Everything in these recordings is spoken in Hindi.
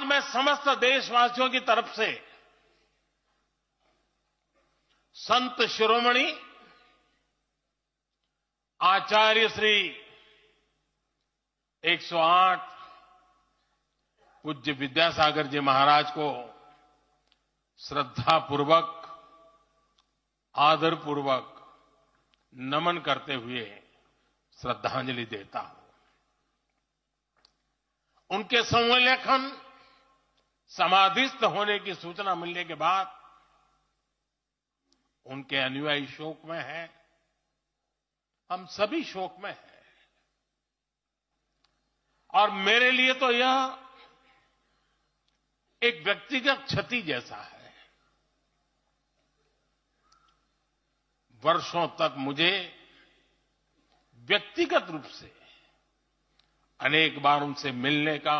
मैं समस्त देशवासियों की तरफ से संत शिरोमणि आचार्य श्री 108 पूज्य विद्यासागर जी महाराज को श्रद्धापूर्वक, आदरपूर्वक नमन करते हुए श्रद्धांजलि देता हूं। उनके संलेखन समाधिस्थ होने की सूचना मिलने के बाद उनके अनुयायी शोक में हैं, हम सभी शोक में हैं। और मेरे लिए तो यह एक व्यक्तिगत क्षति जैसा है। वर्षों तक मुझे व्यक्तिगत रूप से अनेक बार उनसे मिलने का,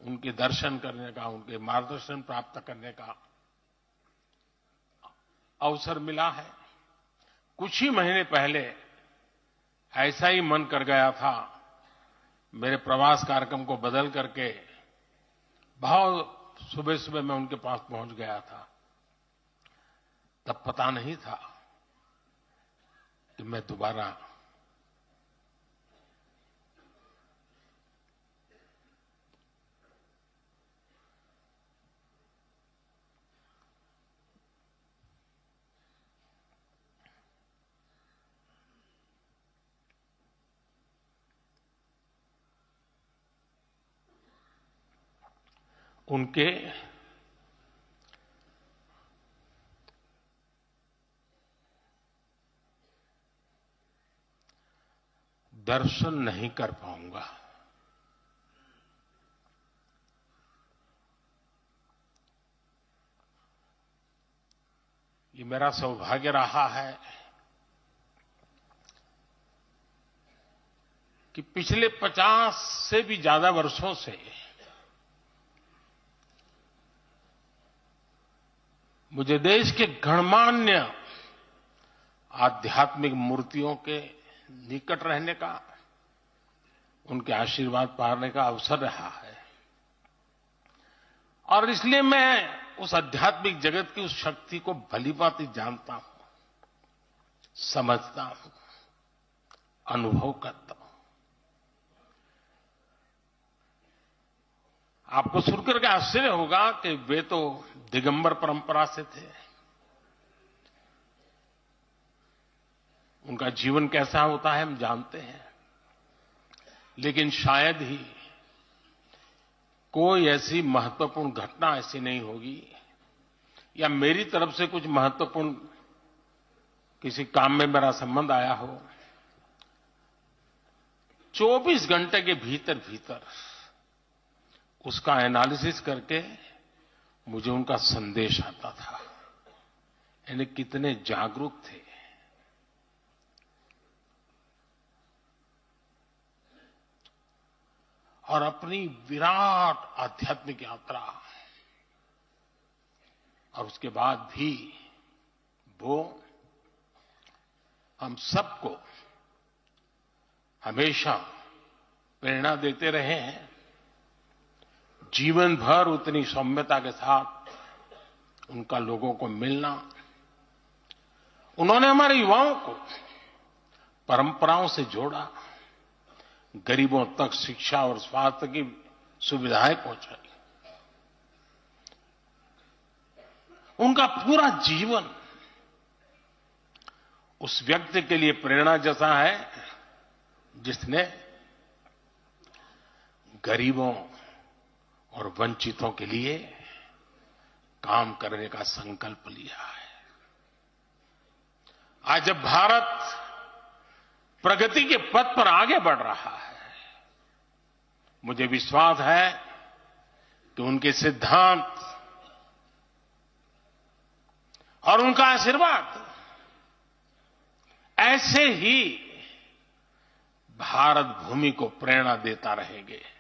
उनके दर्शन करने का, उनके मार्गदर्शन प्राप्त करने का अवसर मिला है। कुछ ही महीने पहले ऐसा ही मन कर गया था, मेरे प्रवास कार्यक्रम को बदल करके बहुत सुबह सुबह मैं उनके पास पहुंच गया था। तब पता नहीं था कि मैं दोबारा उनके दर्शन नहीं कर पाऊंगा। ये मेरा सौभाग्य रहा है कि पिछले 50 से भी ज्यादा वर्षों से मुझे देश के गणमान्य आध्यात्मिक मूर्तियों के निकट रहने का, उनके आशीर्वाद पाने का अवसर रहा है। और इसलिए मैं उस आध्यात्मिक जगत की उस शक्ति को भलीभांति जानता हूं, समझता हूं, अनुभव करता हूं। आपको सुनकर के आश्चर्य होगा कि वे तो दिगंबर परंपरा से थे। उनका जीवन कैसा होता है हम जानते हैं, लेकिन शायद ही कोई ऐसी महत्वपूर्ण घटना ऐसी नहीं होगी या मेरी तरफ से कुछ महत्वपूर्ण किसी काम में मेरा संबंध आया हो, 24 घंटे के भीतर भीतर उसका एनालिसिस करके मुझे उनका संदेश आता था। यानी कितने जागरूक थे। और अपनी विराट आध्यात्मिक यात्रा और उसके बाद भी वो हम सबको हमेशा प्रेरणा देते रहे हैं। जीवन भर उतनी सौम्यता के साथ उनका लोगों को मिलना, उन्होंने हमारे युवाओं को परंपराओं से जोड़ा, गरीबों तक शिक्षा और स्वास्थ्य की सुविधाएं पहुंचाई। उनका पूरा जीवन उस व्यक्ति के लिए प्रेरणा जैसा है जिसने गरीबों और वंचितों के लिए काम करने का संकल्प लिया है। आज जब भारत प्रगति के पथ पर आगे बढ़ रहा है, मुझे विश्वास है कि उनके सिद्धांत और उनका आशीर्वाद ऐसे ही भारत भूमि को प्रेरणा देता रहेंगे।